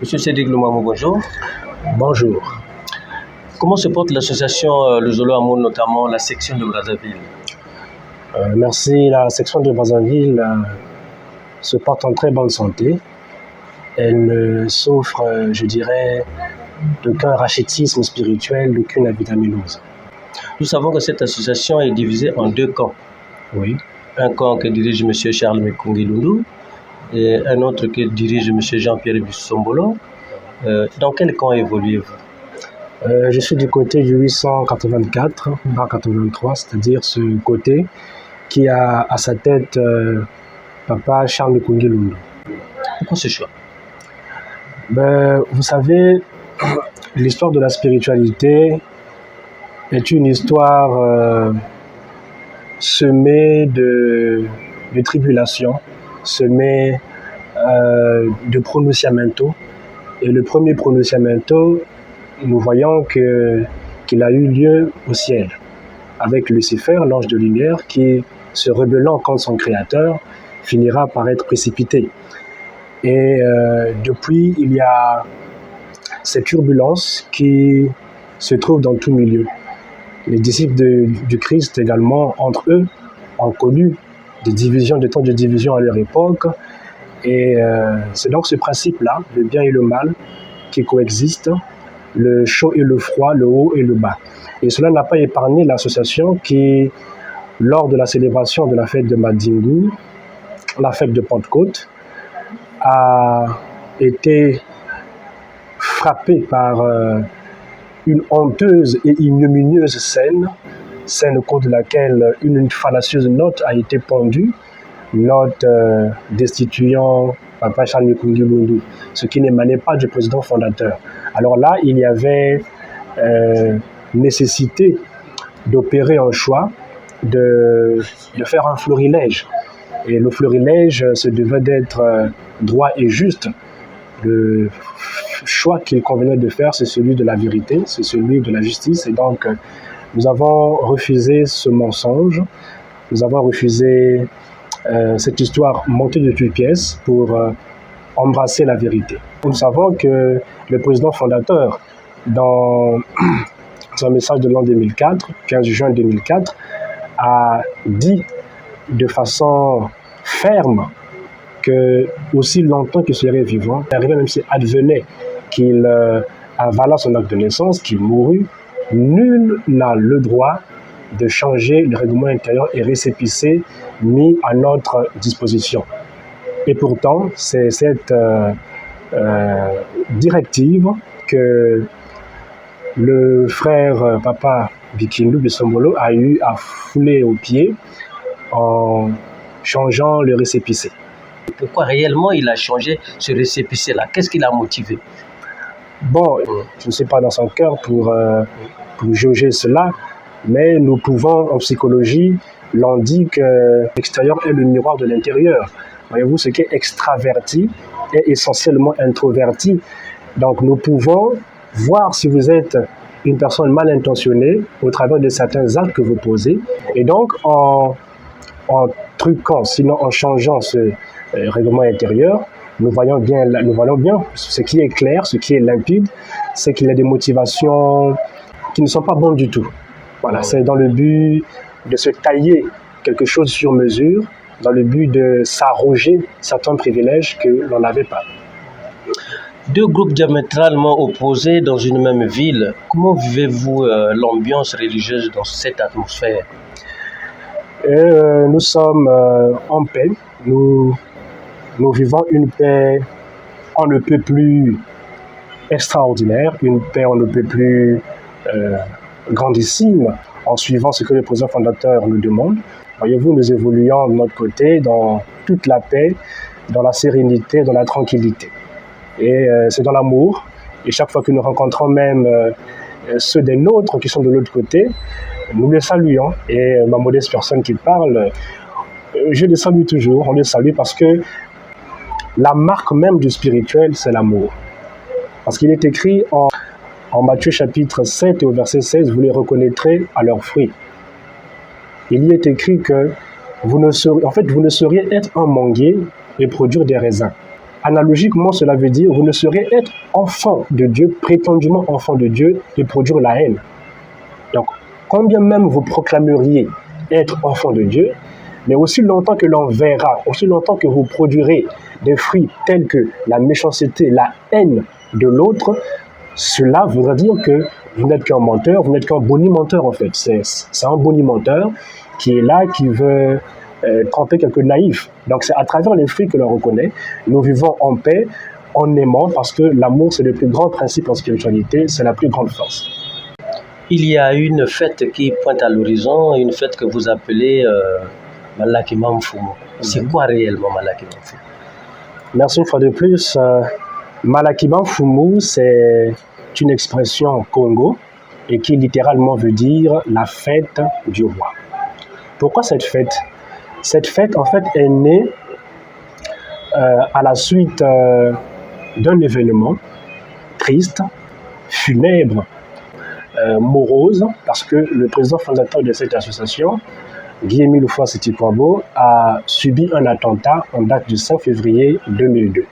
Monsieur Cédric Lumamou, bonjour. Bonjour. Comment se porte l'association Le Zolo Amour, notamment la section de Brazzaville? Merci. La section de Brazzaville se porte en très bonne santé. Elle ne souffre, je dirais, d'aucun rachitisme spirituel, d'aucune avitaminose. Nous savons que cette association est divisée en deux camps. Oui. Un camp que dirige M. Charles Mekongi Lundu et un autre que dirige M. Jean-Pierre Bissombolo. Dans quel camp évoluez-vous? Je suis du côté du 884-83, c'est-à-dire ce côté qui a à sa tête Papa Charles Mekongi Lundu. Pourquoi ce choix? Vous savez, l'histoire de la spiritualité est une histoire semée de tribulations, semée de pronunciamento. Et le premier pronunciamento, nous voyons qu'il a eu lieu au ciel, avec Lucifer, l'ange de lumière, qui, se rebellant contre son créateur, finira par être précipité. Et depuis, il y a cette turbulence qui se trouve dans tout milieu. Les disciples du Christ également, entre eux, ont connu des temps de division à leur époque. Et c'est donc ce principe-là, le bien et le mal, qui coexistent, le chaud et le froid, le haut et le bas. Et cela n'a pas épargné l'association qui, lors de la célébration de la fête de Madingu, la fête de Pentecôte, a été frappée par une honteuse et ignominieuse scène au cours de laquelle une fallacieuse note a été pendue, note destituant Papa Charles Mekongi Lundu, ce qui n'émanait pas du président fondateur. Alors là, il y avait nécessité d'opérer un choix, de faire un florilège. Et le florilège se devait d'être droit et juste. Le choix qu'il convenait de faire, c'est celui de la vérité, c'est celui de la justice. Et donc, nous avons refusé ce mensonge, nous avons refusé cette histoire montée de toutes pièces pour embrasser la vérité. Nous savons que le président fondateur, dans son message de l'an 2004, 15 juin 2004, a dit de façon ferme que aussi longtemps qu'il serait vivant, même s'il advenait qu'il avala son acte de naissance, qu'il mourut, nul n'a le droit de changer le règlement intérieur et récépissé mis à notre disposition. Et pourtant, c'est cette directive que le frère Papa Bikindu Bissombolo a eu à fouler aux pieds en changeant le récépissé. Pourquoi réellement il a changé ce récépissé-là? Qu'est-ce qui l'a motivé? Bon, je ne suis pas dans son cœur pour jauger cela, mais nous pouvons, en psychologie, l'on dit que l'extérieur est le miroir de l'intérieur. Voyez-vous, ce qui est extraverti est essentiellement introverti. Donc nous pouvons voir si vous êtes une personne mal intentionnée au travers de certains actes que vous posez. Et donc en truquant, sinon en changeant ce règlement intérieur, nous voyons bien ce qui est clair, ce qui est limpide, c'est qu'il y a des motivations qui ne sont pas bonnes du tout. Voilà, c'est dans le but de se tailler quelque chose sur mesure, dans le but de s'arroger certains privilèges que l'on n'avait pas. Deux groupes diamétralement opposés dans une même ville, comment vivez-vous l'ambiance religieuse dans cette atmosphère? Nous sommes en paix, nous vivons une paix on ne peut plus extraordinaire, une paix on ne peut plus grandissime, en suivant ce que le président fondateur nous demande. Voyez-vous, nous évoluons de notre côté dans toute la paix, dans la sérénité, dans la tranquillité. Et c'est dans l'amour. Et chaque fois que nous rencontrons même ceux des nôtres qui sont de l'autre côté, nous les saluons. Et ma modeste personne qui parle, je les salue toujours. On les salue parce que la marque même du spirituel, c'est l'amour. Parce qu'il est écrit en Matthieu chapitre 7 et au verset 16, vous les reconnaîtrez à leurs fruits. il y est écrit que vous ne sauriez être un manguier et produire des raisins. Analogiquement, cela veut dire vous ne sauriez être enfant de Dieu, prétendument enfant de Dieu, et produire la haine. Donc, combien même vous proclameriez être enfant de Dieu, mais aussi longtemps que l'on verra, aussi longtemps que vous produirez des fruits tels que la méchanceté, la haine de l'autre, cela voudra dire que vous n'êtes qu'un menteur, vous n'êtes qu'un bonimenteur en fait. C'est un bonimenteur qui est là, qui veut tromper quelques naïfs. Donc c'est à travers les fruits que l'on reconnaît. Nous vivons en paix, en aimant, parce que l'amour c'est le plus grand principe en spiritualité, c'est la plus grande force. Il y a une fête qui pointe à l'horizon, une fête que vous appelez Malakima Mfumu. C'est quoi réellement Malakima Mfumu? Merci une fois de plus. Malakima Mfumu, c'est une expression Congo et qui littéralement veut dire la fête du roi. Pourquoi cette fête? Cette fête, en fait, est née à la suite d'un événement triste, funèbre, morose, parce que le président fondateur de cette association, Guy-Émile Houphouët-Boigny, a subi un attentat en date du 5 février 2002.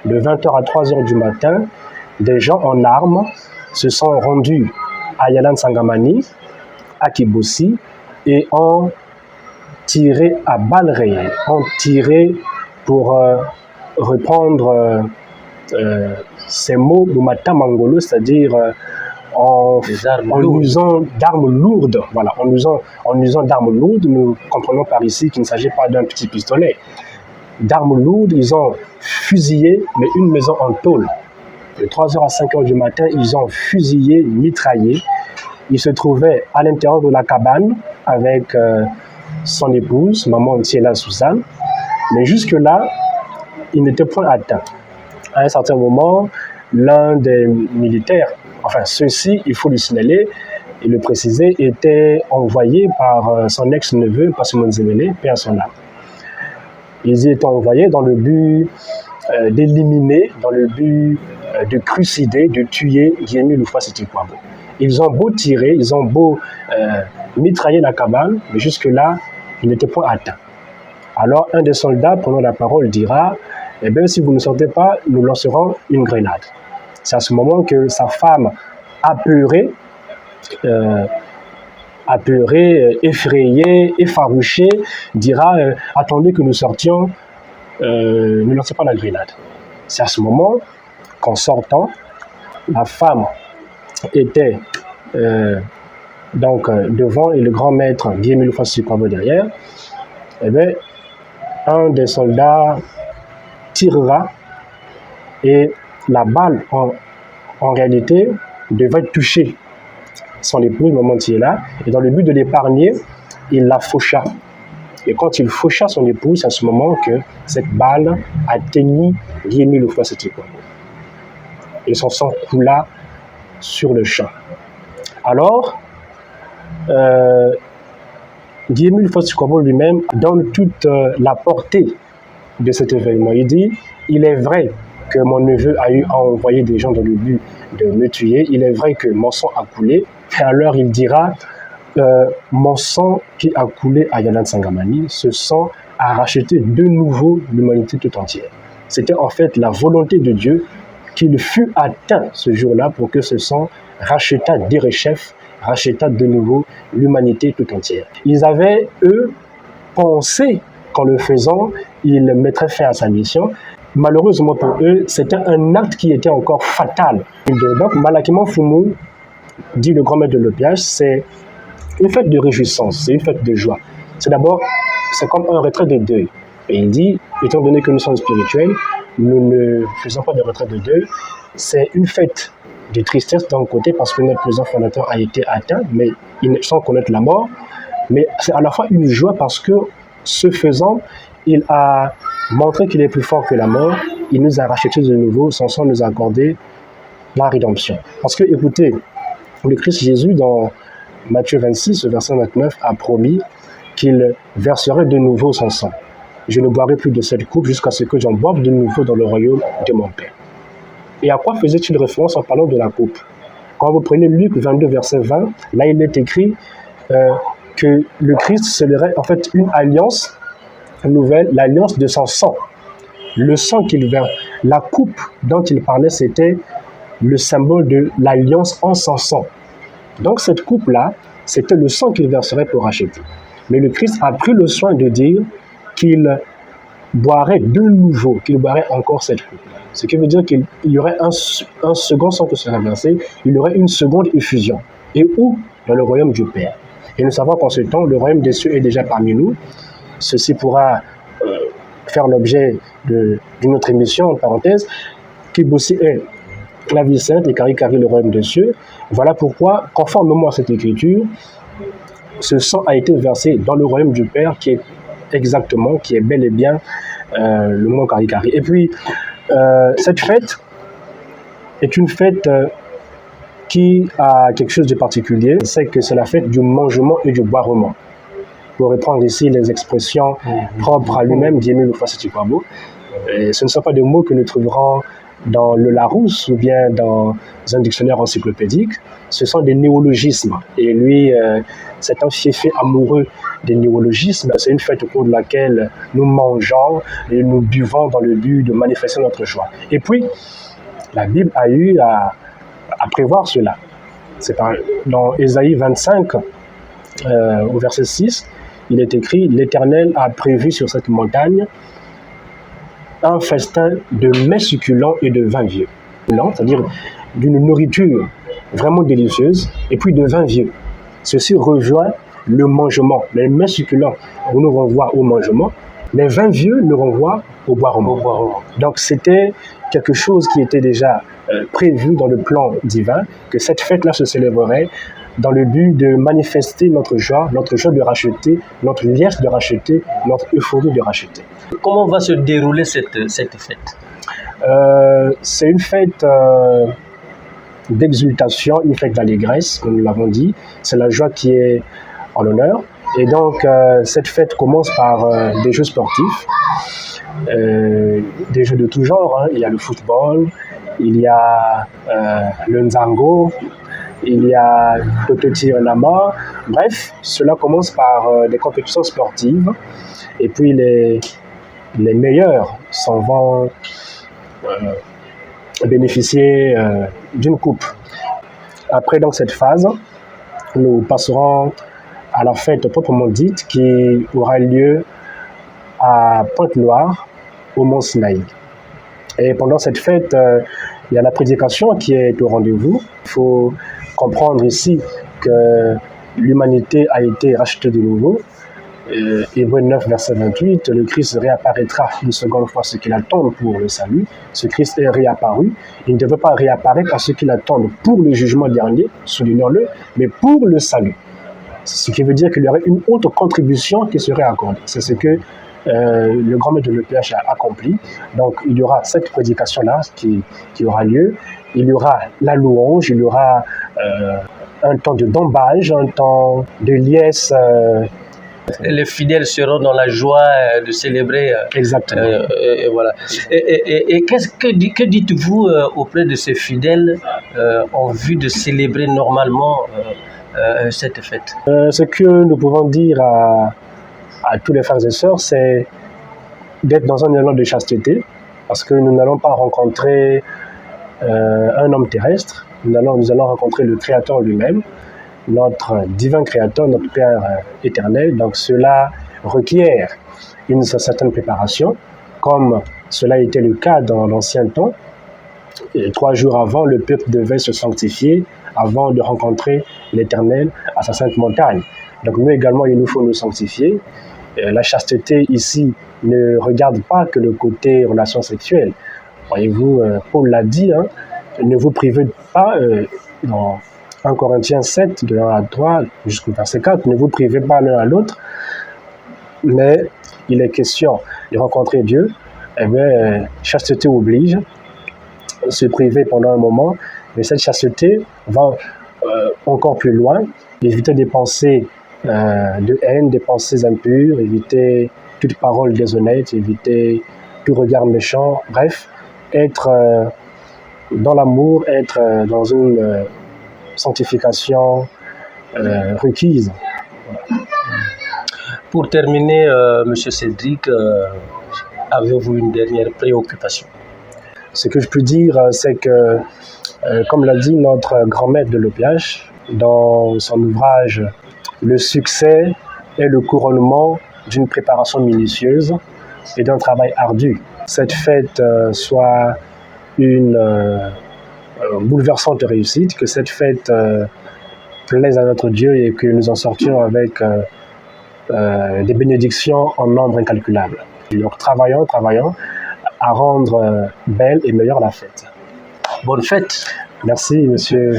De 20h à 3h du matin, des gens en armes se sont rendus à Yalan Sangamani, à Kibossi, et ont tiré à balles réelles, ont tiré pour reprendre ces mots de Mata Mangolo, c'est-à-dire en usant d'armes lourdes. Voilà, en usant d'armes lourdes, nous comprenons par ici qu'il ne s'agit pas d'un petit pistolet. D'armes lourdes, ils ont fusillé, mais une maison en tôle. De 3h à 5h du matin, ils ont fusillé, mitraillé. Il se trouvait à l'intérieur de la cabane avec son épouse, maman Thiela Suzanne. Mais jusque-là, il n'était point atteint. À un certain moment, l'un des militaires, enfin ceux-ci, il faut le signaler et le préciser, était envoyé par son ex-neveu, Passimo Nzemele, paix à son âme. Ils y étaient envoyés dans le but d'éliminer, dans le but de crucider, de tuer Guy-Émile Houphouët-Boigny. Ils ont beau tirer, ils ont beau mitrailler la cabane, mais jusque-là, ils n'étaient pas atteints. Alors, un des soldats, prenant la parole, dira « Eh bien, si vous ne sortez pas, nous lancerons une grenade. » C'est à ce moment que sa femme, apeurée, effrayée, effarouchée, dira « Attendez que nous sortions, ne lancez pas la grenade. » C'est à ce moment qu'en sortant, la femme était donc devant et le grand maître Guy-Émile Houphouët-Boigny derrière. Eh bien, un des soldats tirera et la balle en réalité devait toucher son épouse, maman Thiela, et dans le but de l'épargner, il la faucha. Et quand il faucha son épouse, c'est à ce moment que cette balle atteignit Guy-Émile Houphouët-Boigny. Et son sang coula sur le champ. Alors, Guy-Émile Houphouët-Boigny lui-même donne toute la portée de cet événement. Il dit « Il est vrai que mon neveu a eu à envoyer des gens dans le but de me tuer. Il est vrai que mon sang a coulé. » Et alors il dira « Mon sang qui a coulé à Yalan Sangamani, ce sang a racheté de nouveau l'humanité tout entière. » C'était en fait la volonté de Dieu qu'il fut atteint ce jour-là pour que ce sang racheta d'Erechef, racheta de nouveau l'humanité tout entière. Ils avaient, eux, pensé qu'en le faisant, ils mettraient fin à sa mission. Malheureusement pour eux, c'était un acte qui était encore fatal. Donc, Malakima Mfumu, dit le grand maître de l'opiage, c'est une fête de réjouissance, c'est une fête de joie. C'est d'abord, c'est comme un retrait de deuil. Et il dit, étant donné que nous sommes spirituels, nous ne faisons pas de retrait de deuil. C'est une fête de tristesse d'un côté parce que notre président fondateur a été atteint, mais sans connaître la mort. Mais c'est à la fois une joie parce que, ce faisant, il a montré qu'il est plus fort que la mort. Il nous a racheté de nouveau, son sang nous a accordé la rédemption. Parce que, écoutez, le Christ Jésus, dans Matthieu 26, verset 29, a promis qu'il verserait de nouveau son sang. Je ne boirai plus de cette coupe jusqu'à ce que j'en boive de nouveau dans le royaume de mon Père. Et à quoi faisait-il référence en parlant de la coupe? Quand vous prenez Luc 22, verset 20, là il est écrit que le Christ scellerait en fait une alliance nouvelle, l'alliance de son sang. Le sang qu'il verse, la coupe dont il parlait, c'était le symbole de l'alliance en son sang. Donc cette coupe-là, c'était le sang qu'il verserait pour racheter. Mais le Christ a pris le soin de dire qu'il boirait de nouveau, qu'il boirait encore cette coupe. Ce qui veut dire qu'il y aurait un second sang qui serait versé, il y aurait une seconde effusion. Et où? Dans le royaume du Père. Et nous savons qu'en ce temps, le royaume des cieux est déjà parmi nous. Ceci pourra faire l'objet d'une autre émission, en parenthèse, qui aussi est la vie sainte et Kari le royaume des cieux. Voilà pourquoi, conformément à cette écriture, ce sang a été versé dans le royaume du Père qui est bel et bien le mont Kari. Et puis, cette fête est une fête qui a quelque chose de particulier, c'est que c'est la fête du mangement et du boirement. Pour reprendre ici les expressions propres à lui-même, Diémile Oufassi-Tikwabo, ce ne sont pas des mots que nous trouverons dans le Larousse ou bien dans un dictionnaire encyclopédique, ce sont des néologismes. Et lui, c'est un fiefé amoureux des néologismes. C'est une fête au cours de laquelle nous mangeons et nous buvons dans le but de manifester notre joie. Et puis, la Bible a eu à prévoir cela. C'est dans Ésaïe 25, au verset 6, il est écrit « L'Éternel a prévu sur cette montagne un festin de mets succulents et de vin vieux. » C'est-à-dire d'une nourriture vraiment délicieuse et puis de vin vieux. Ceci rejoint le mangement. Les mets succulents nous renvoient au mangement, les vins vieux nous renvoient au boirement. Donc c'était quelque chose qui était déjà prévu dans le plan divin, que cette fête-là se célébrerait dans le but de manifester notre joie de racheter, notre liesse de racheter, notre euphorie de racheter. Comment va se dérouler cette fête? C'est une fête d'exultation, une fête d'allégresse, comme nous l'avons dit. C'est la joie qui est en l'honneur. Et donc, cette fête commence par des jeux sportifs, des jeux de tout genre. Hein. Il y a le football, il y a le nzango, il y a Tototi Nama. Bref, cela commence par des compétitions sportives. Et puis, les meilleurs s'en vont bénéficier d'une coupe. Après, dans cette phase, nous passerons à la fête proprement dite qui aura lieu à Pointe-Noire, au Mont Sinaï. Et pendant cette fête, il y a la prédication qui est au rendez-vous. Il faut comprendre ici que l'humanité a été rachetée de nouveau. Hébreux 9, verset 28, le Christ réapparaîtra une seconde fois ce qu'il attend pour le salut. Ce Christ est réapparu. Il ne devait pas réapparaître à ce qu'il attend pour le jugement dernier, soulignons-le, mais pour le salut. Ce qui veut dire qu'il y aurait une autre contribution qui serait accordée. C'est ce que le grand maître de l'EPH a accompli. Donc il y aura cette prédication-là qui aura lieu. Il y aura la louange, il y aura un temps de dombage, un temps de liesse. Les fidèles seront dans la joie de célébrer. Exactement. Et voilà. Et que dites-vous auprès de ces fidèles en vue de célébrer normalement cette fête? Ce que nous pouvons dire à tous les frères et sœurs, c'est d'être dans un élan de chasteté, parce que nous n'allons pas rencontrer un homme terrestre, nous allons rencontrer le Créateur lui-même, notre divin Créateur, notre Père éternel. Donc cela requiert une certaine préparation, comme cela était le cas dans l'ancien temps. Et 3 jours avant, le peuple devait se sanctifier avant de rencontrer l'Éternel à sa sainte montagne. Donc nous également, il nous faut nous sanctifier. La chasteté ici ne regarde pas que le côté relation sexuelle. Voyez-vous, Paul l'a dit, hein, ne vous privez pas, dans 1 Corinthiens 7, de 1 à 3 jusqu'au verset 4, ne vous privez pas l'un à l'autre, mais il est question de rencontrer Dieu. Eh bien, chasteté oblige, se priver pendant un moment, mais cette chasteté va encore plus loin, éviter des pensées de haine, des pensées impures, éviter toute parole déshonnête, éviter tout regard méchant, bref, être dans l'amour, être dans une sanctification requise. Voilà. Pour terminer, Monsieur Cédric, avez-vous une dernière préoccupation? Ce que je peux dire, c'est que, comme l'a dit notre grand maître de l'OPH, dans son ouvrage « Le succès est le couronnement d'une préparation minutieuse et d'un travail ardu ». Cette fête soit une bouleversante réussite, que cette fête plaise à notre Dieu et que nous en sortions avec des bénédictions en nombre incalculable. Donc travaillons à rendre belle et meilleure la fête. Bonne fête. Merci, monsieur.